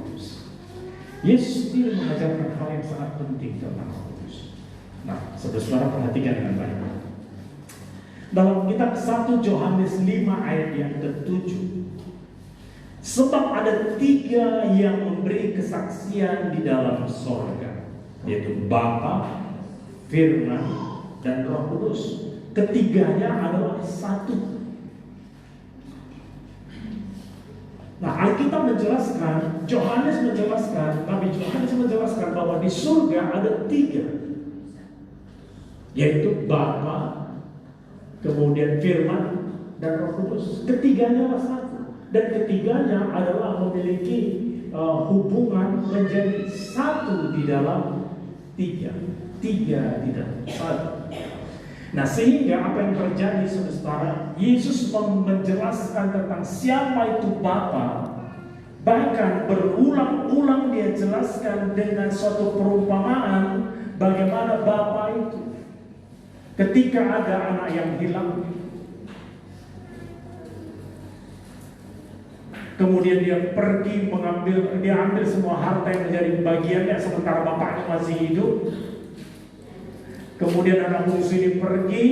Kudus. Yesus sendiri mengajarkan hal yang sangat penting tentang Roh Kudus. Nah, saudara perhatikan dengan baik. Dalam kitab 1 Yohanes 5 ayat yang ke-7, sebab ada 3 yang memberi kesaksian di dalam sorga, yaitu Bapa, Firman, dan Roh Kudus. Ketiganya adalah satu. Nah, Alkitab menjelaskan, Yohanes menjelaskan, Nabi Yohanes menjelaskan bahwa di surga ada 3, yaitu Bapa, kemudian Firman, dan Roh Kudus. Ketiganya adalah satu, dan ketiganya adalah memiliki hubungan menjadi satu di dalam 3 di dalam satu. Nah, sehingga apa yang terjadi, saudara, Yesus menjelaskan tentang siapa itu Bapa. Bahkan berulang-ulang dia jelaskan dengan suatu perumpamaan bagaimana Bapa itu. Ketika ada anak yang hilang, kemudian dia pergi dia ambil semua harta yang menjadi bagiannya sementara bapaknya masih hidup. Kemudian anak bungsu ini pergi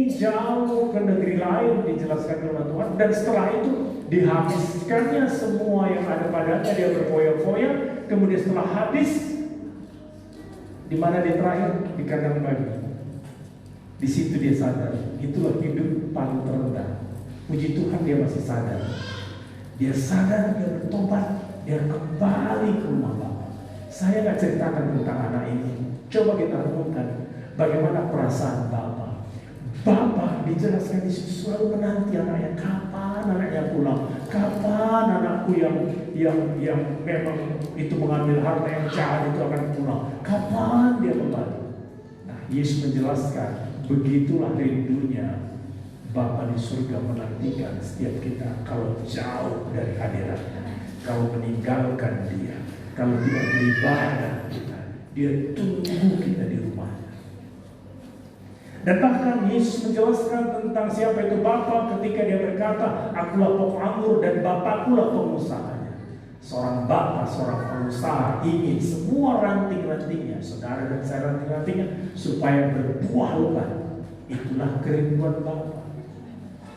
jauh ke negeri lain, dijelaskan oleh Tuhan. Dan setelah itu dihabiskannya semua yang ada padanya, dia berfoya-foya. Kemudian setelah habis, di mana dia terakhir? Di kandang babi. Di situ dia sadar, itulah hidup paling terendah. Puji Tuhan, dia masih sadar. Dia sadar, dia bertobat, dia kembali ke rumah Bapa. Saya nggak ceritakan tentang anak ini. Coba kita renungkan. Bagaimana perasaan Bapa? Bapa dijelaskan di situ selalu menanti anaknya. Kapan anaknya pulang? Kapan anakku yang memang itu mengambil harta yang jahat itu akan pulang? Kapan dia kembali? Nah, Yesus menjelaskan begitulah rindunya Bapa di surga menantikan setiap kita kalau jauh dari hadiratnya, kalau meninggalkan Dia, kalau tidak beribadah kita, Dia tunggu kita di rumahnya. Dan bahkan Yesus menjelaskan tentang siapa itu Bapa ketika dia berkata, akulah pokok anggur dan Bapakulah pengusahanya. Seorang Bapa, seorang pengusaha ingin semua ranting-rantingnya, saudara dan saya ranting-rantingnya, supaya berbuah lebat. Itulah kerinduan Bapa.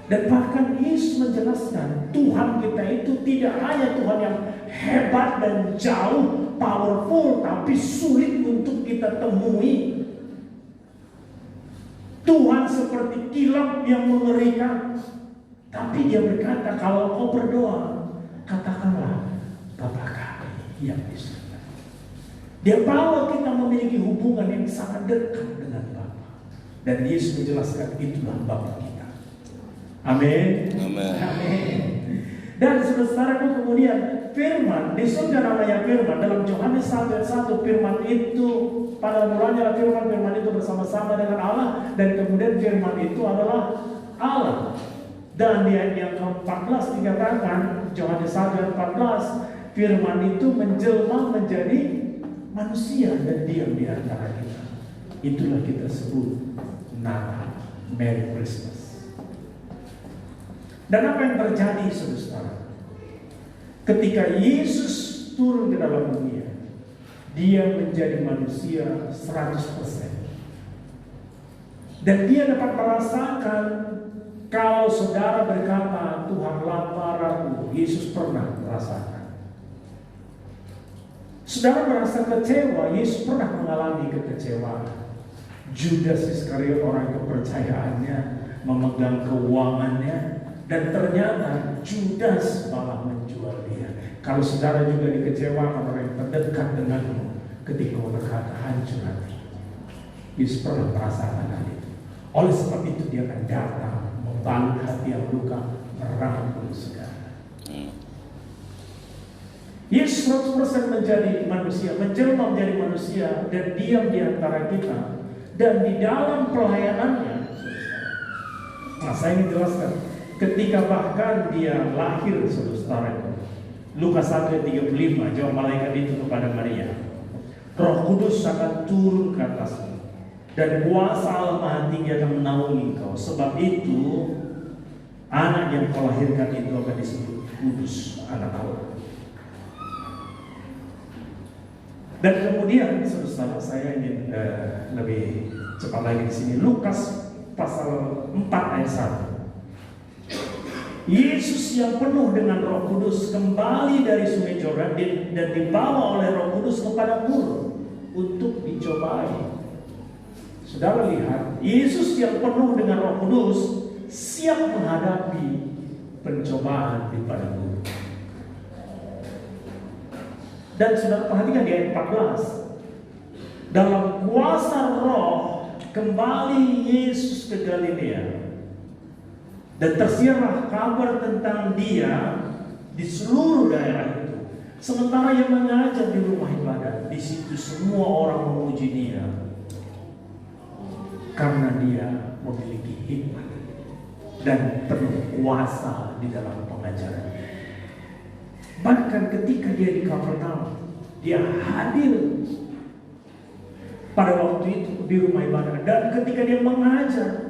Dan bahkan Yesus menjelaskan Tuhan kita itu tidak hanya Tuhan yang hebat dan jauh, powerful, tapi sulit untuk kita temui. Tuhan seperti kilat yang mengerikan. Tapi dia berkata, kalau kau berdoa, katakanlah Bapa kami yang di surga. Dia bawa kita memiliki hubungan yang sangat dekat dengan Bapa. Dan Yesus menjelaskan itulah Bapa kita. Amin. Amin. Dan saudara-saudaraku, kemudian firman, di surga namanya firman. Dalam Yohanes 1:1, firman itu pada mulanya firman itu bersama-sama dengan Allah. Dan kemudian firman itu adalah Allah. Dan di ayat yang ke-14 dikatakan, Yohanes 1:14, firman itu menjelma menjadi manusia dan diam di antara kita. Itulah kita sebut Natal, Merry Christmas. Dan apa yang terjadi, saudara? Ketika Yesus turun ke dalam dunia, dia menjadi manusia 100%. Dan dia dapat merasakan, kalau saudara berkata, Tuhan lapar aku, Yesus pernah merasakan. Saudara merasa kecewa, Yesus pernah mengalami kekecewaan. Judas Iskariot, orang kepercayaannya, memegang keuangannya, dan ternyata Judas malah menjual dia. Kalau saudara juga dikecewakan orang yang terdekat denganmu, ketika berkata hancur hati, Yesus pernah merasakan hal itu. Oleh sebab itu dia akan datang, membalut hati yang luka, merangkul segala. Yesus 100% menjadi manusia, menjelma menjadi manusia, dan diam di antara kita. Dan di dalam pelayanannya, nah saya ingin jelaskan, ketika bahkan dia lahir, saudara, Lukas 1:35, jawab malaikat itu kepada Maria, Roh Kudus akan turun ke atasmu, dan kuasa Allah Maha Tinggi akan menaungi engkau. Sebab itu anak yang kau lahirkan itu akan disebut kudus, anak Allah. Dan kemudian, saudara, saya ingin lebih cepat lagi di sini. Lukas pasal 4 ayat 1. Yesus yang penuh dengan Roh Kudus kembali dari Sungai Yordan dan dibawa oleh Roh Kudus kepada gurun untuk dicobai. Saudara lihat, Yesus yang penuh dengan Roh Kudus siap menghadapi pencobaan di padang gurun. Dan saudara perhatikan di ayat 14. Dalam kuasa Roh kembali Yesus ke Galilea. Dan tersiarlah kabar tentang dia di seluruh daerah itu. Sementara yang mengajar di rumah ibadat, di situ semua orang memuji dia. Karena dia memiliki hikmat dan penuh kuasa di dalam pengajaran. Bahkan ketika dia di Kapernaum, dia hadir pada waktu itu di rumah ibadat. Dan ketika dia mengajar,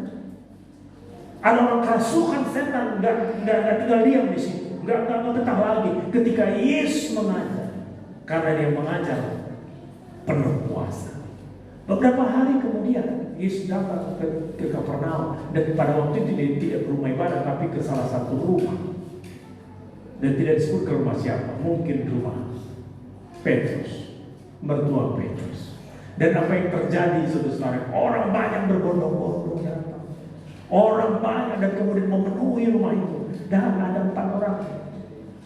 ada orang kerasukan setan, nggak tinggal diam di situ, nggak betah lagi. Ketika Yesus mengajar, karena dia mengajar penuh kuasa. Beberapa hari kemudian Yesus datang ke Kapernaum, dan pada waktu itu dia tidak ke rumah ibadat, tapi ke salah satu rumah. Dan tidak disebut ke rumah siapa, mungkin rumah Petrus, mertua Petrus. Dan apa yang terjadi, saudara? Orang banyak berbondong-bondong datang. Orang banyak dan kemudian memenuhi rumah itu. Dan ada 4 orang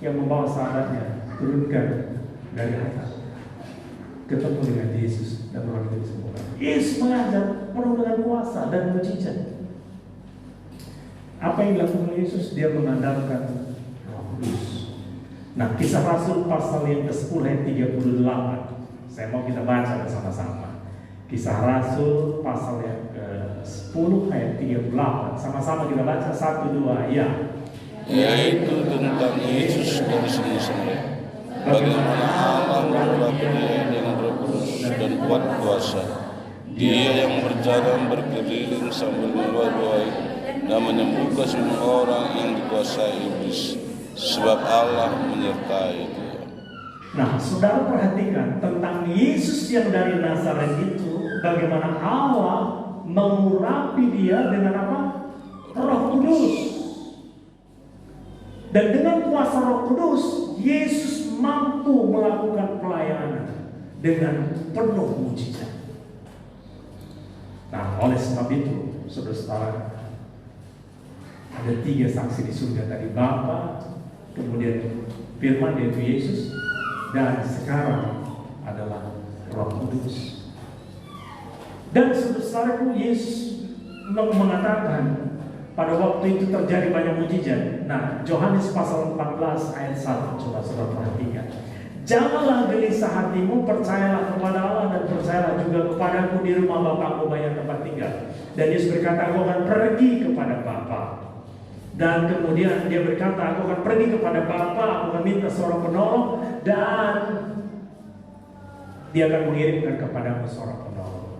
yang membawa sahabatnya turunkan dari atas, ketemu dengan Yesus dan orang itu disembuhkan. Yesus mengajar penuh dengan kuasa dan mujizat. Apa yang dilakukan Yesus? Dia mengandalkan Roh Kudus. Nah, Kisah Rasul pasal yang ke-10 ayat 38. Saya mau kita baca bersama-sama. Kisah Rasul pasal yang ke-10 ayat 38. Sama-sama kita baca 1, 2, ya. Yaitu tentang Yesus dari sembah-sembah. Bagaimana Allah mengurapi dia dengan Roh Kudus dan kuat kuasa. Dia yang berjalan berkeliling sambil membawa dan menyembuhkan semua orang yang dikuasai iblis, sebab Allah menyertai dia. Nah, saudara perhatikan tentang Yesus yang dari Nazaret itu, bagaimana Allah mengurapi dia dengan apa? Roh Kudus. Dan dengan kuasa Roh Kudus, Yesus mampu melakukan pelayanan dengan penuh mujizat. Nah, oleh sebab itu, saudara-saudara, ada 3 saksi di surga tadi, Bapa, kemudian Firman yaitu Yesus, dan sekarang adalah Roh Kudus. Dan saudara-saudaraku, Yesus mengatakan pada waktu itu terjadi banyak mujizat. Nah, Yohanes pasal 14 ayat 1, coba saudara perhatikan. Janganlah gelisah hatimu, percayalah kepada Allah dan percayalah juga kepadaku. Di rumah Bapakku banyak tempat tinggal. Dan Yesus berkata, aku akan pergi kepada Bapa. Dan kemudian dia berkata, aku akan pergi kepada Bapa, aku akan minta seorang penolong, dan dia akan mengirimkan kepadamu seorang penolong.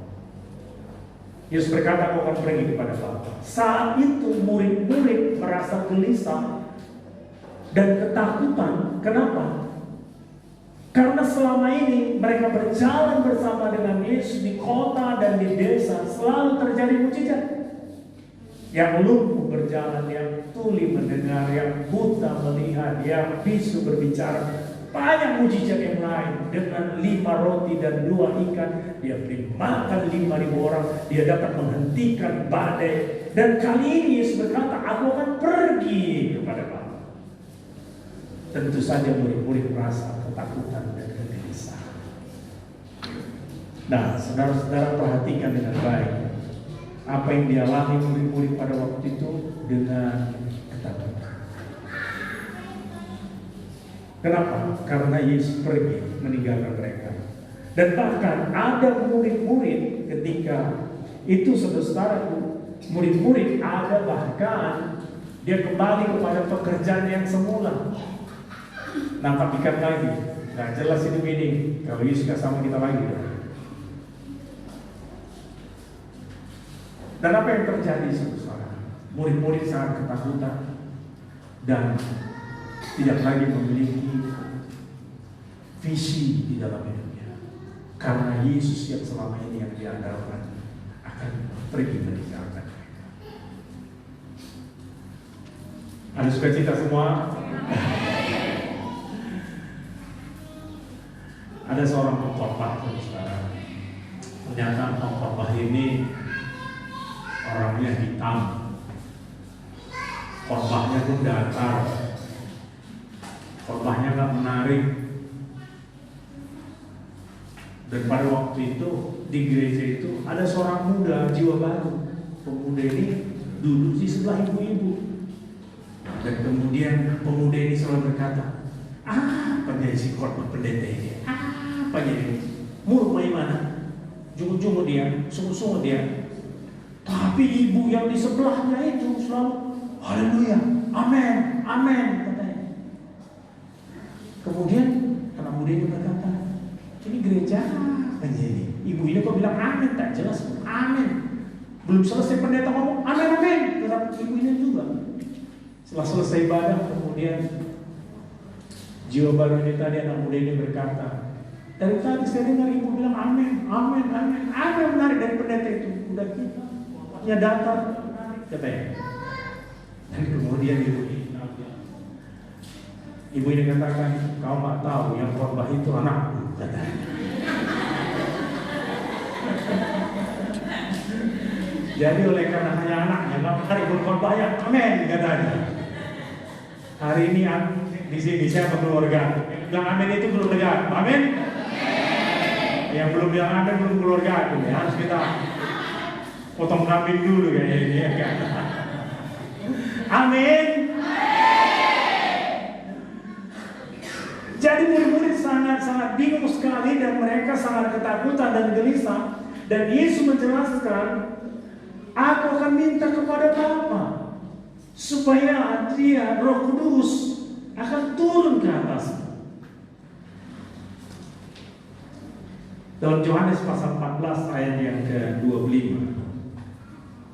Yesus berkata, aku akan pergi kepada Bapa. Saat itu murid-murid merasa gelisah dan ketakutan. Kenapa? Karena selama ini mereka berjalan bersama dengan Yesus di kota dan di desa, selalu terjadi mujizat. Yang lumpuh berjalan, yang tuli mendengar, yang buta melihat, yang bisu berbicara. Banyak mujizat yang lain. Dengan 5 roti dan 2 ikan, dia beri makan 5.000 orang. Dia dapat menghentikan badai. Dan kali ini Yesus berkata, aku akan pergi kepada Bapa. Tentu saja murid-murid merasa ketakutan dan kegelisahan. Nah, saudara-saudara perhatikan dengan baik apa yang dialami murid-murid pada waktu itu dengan ketakutan. Kenapa? Karena Yesus pergi meninggalkan mereka. Dan bahkan ada murid-murid ketika itu, saudara-saudara, murid-murid ada bahkan dia kembali kepada pekerjaan yang semula. Nangkap ikan lagi, nggak jelas hidup ini kalau Yesus gak sama kita lagi. Dan apa yang terjadi, saudara? Murid-murid sangat ketakutan dan tidak lagi memiliki visi di dalam hidupnya. Karena Yesus yang selama ini yang diandalkan akan pergi meninggalkan. Ada sukacita semua? Ada seorang pengkhotbah sekarang. Ternyata pengkhotbah ini orangnya hitam, khotbahnya pun datar, khotbahnya nggak menarik. Dan pada waktu itu di gereja itu ada seorang muda jiwa baru. Pemuda ini duduk di sebelah ibu-ibu. Dan kemudian pemuda ini selalu berkata, apa jadi si khotbah pendeta ini? Apa jadi? Muruk mana? Jungu-jungu dia, sungguh-sungguh dia. Tapi ibu yang di sebelahnya itu selalu, haleluya, amin, amin, katanya. Kemudian anak muda ini berkata, ini gereja apa ini? Ibu ini kok bilang amin, tak jelas, amin. Belum selesai pendeta ngomong, amin, amin. Tetapi ibu ini juga. Setelah selesai ibadah, kemudian jiwa baru ini tadi, anak muda ini berkata, dari tadi saya dengar ibu bilang amin, amin, amin. Apa yang menarik dari pendeta itu? Udah kita nya datar, katanya. Dan kemudian ibu ini katakan, kau nggak tahu yang khotbah itu anakku, katanya. Jadi oleh karena hanya anaknya, nggak menarik berkhotbahnya, amin, katanya. Hari ini di sini siapa keluarga? Yang bilang amin itu belum keluarga, amin. Yang belum bilang amin belum keluarga, ya harus kita potong kambing dulu kayaknya ini ya kan. Amin. Jadi murid-murid sangat-sangat bingung sekali dan mereka sangat ketakutan dan gelisah. Dan Yesus menjelaskan, aku akan minta kepada Bapa supaya Dia, Roh Kudus akan turun ke atas. Dalam Yohanes pasal 14 ayat yang ke-25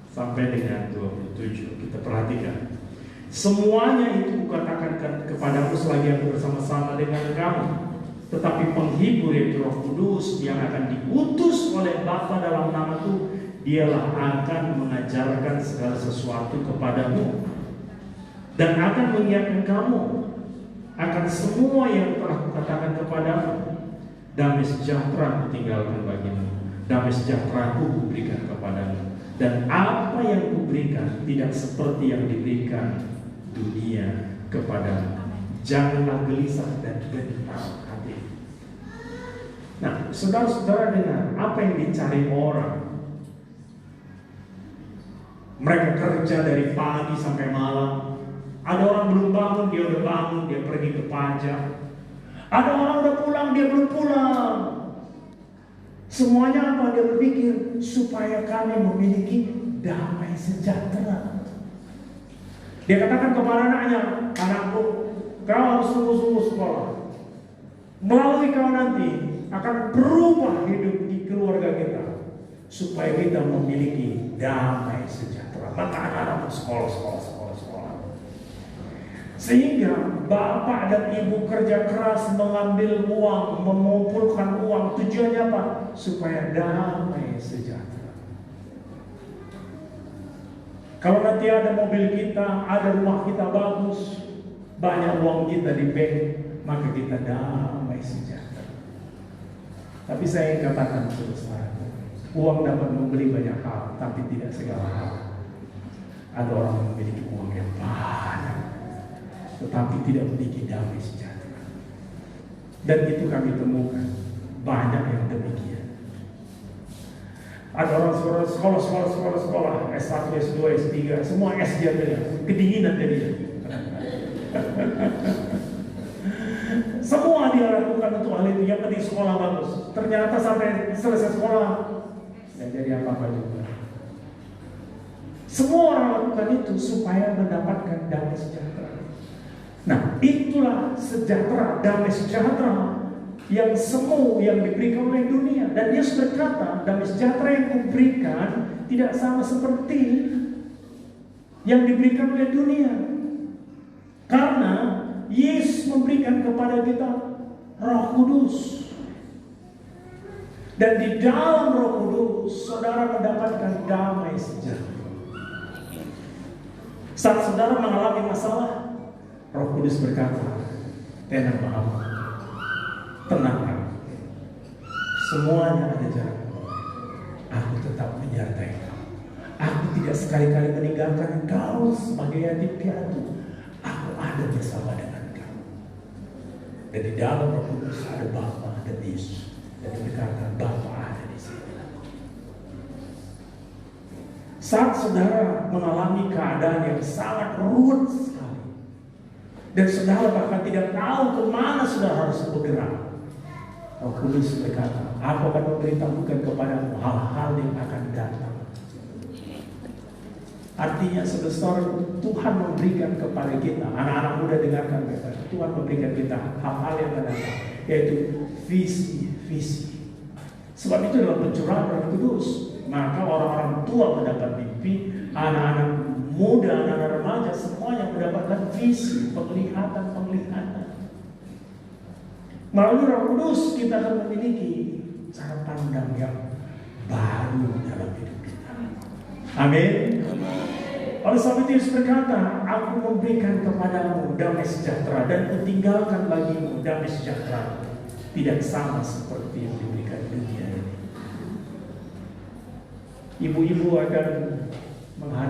sampai dengan 27, kita perhatikan. Semuanya itu kukatakan kepadamu selagi aku bersama-sama dengan kamu. Tetapi penghibur yaitu Roh Kudus yang akan diutus oleh Bapa dalam namaku, dialah akan mengajarkan segala sesuatu kepadamu dan akan mengingatkan kamu akan semua yang telah kukatakan kepadamu. Damai sejahtera kutinggalkan bagimu, damai sejahtera kuberikan kepadamu. Dan apa yang kuberikan tidak seperti yang diberikan dunia kepadamu. Janganlah gelisah dan gentar hati. Nah, saudara-saudara dengar apa yang dicari orang. Mereka kerja dari pagi sampai malam. Ada orang belum bangun, dia udah bangun, dia pergi ke pajak. Ada orang udah pulang, dia belum pulang. Semuanya apa? Dia berpikir supaya kami memiliki damai sejahtera. Dia katakan kepada anaknya, anakku, kau harus sungguh-sungguh sekolah. Melalui kau nanti akan berubah hidup di keluarga kita supaya kita memiliki damai sejahtera. Maka anak-anak sekolah. Sehingga bapak dan ibu kerja keras mengambil uang, mengumpulkan uang. Tujuannya apa? Supaya damai sejahtera. Kalau nanti ada mobil kita, ada rumah kita bagus, banyak uang kita di bank, maka kita damai sejahtera. Tapi saya ingin katakan saudara, uang dapat membeli banyak hal, tapi tidak segala hal. Ada orang memiliki uang yang banyak, tetapi tidak memiliki damai sejahtera. Dan itu kami temukan banyak yang demikian. Ada orang sekolah S1, S2, S3, semua S dia beli, kedinginan dia. Semua dia lakukan untuk hal itu. Yang penting sekolah bagus. Ternyata sampai selesai sekolah tidak jadi apa-apa juga. Semua orang lakukan itu supaya mendapatkan damai sejahtera. Nah, itulah sejahtera, damai sejahtera yang semu yang diberikan oleh dunia. Dan Yesus berkata, damai sejahtera yang kuberikan tidak sama seperti yang diberikan oleh dunia. Karena Yesus memberikan kepada kita Roh Kudus. Dan di dalam Roh Kudus, saudara mendapatkan damai sejahtera. Saat saudara mengalami masalah, Roh Kudus berkata, tenang Bapak, tenangkan. Semuanya ada jalan. Aku tetap menyertai kamu. Aku tidak sekali-kali meninggalkan kau sebagai yatim piatu. Aku ada bersama dengan kamu. Dan di dalam Roh Kudus ada Bapa dan Yesus. Dan dia berkata, Bapa ada di sini. Saat saudara mengalami keadaan yang sangat ruwet sekali, dan saudara bahkan tidak tahu kemana saudara harus bergerak, Roh Kudus berkata, aku akan memberitahukan kepadamu hal-hal yang akan datang. Artinya sebesar Tuhan memberikan kepada kita, anak-anak muda dengarkan baik-baik, Tuhan memberikan kita hal-hal yang akan datang, yaitu visi. Sebab itu dalam pencurahan Roh Kudus, maka orang-orang tua mendapat mimpi, anak-anak muda, anak-anak remaja, semuanya mendapatkan visi, penglihatan. Melalui Roh Kudus kita akan memiliki cara pandang yang baru dalam hidup kita. Amin. Oleh sebab itu Yesus berkata, aku memberikan kepadamu damai sejahtera dan kutinggalkan bagimu damai sejahtera, tidak sama seperti yang diberikan dunia ini. Ibu-ibu akan menghadapi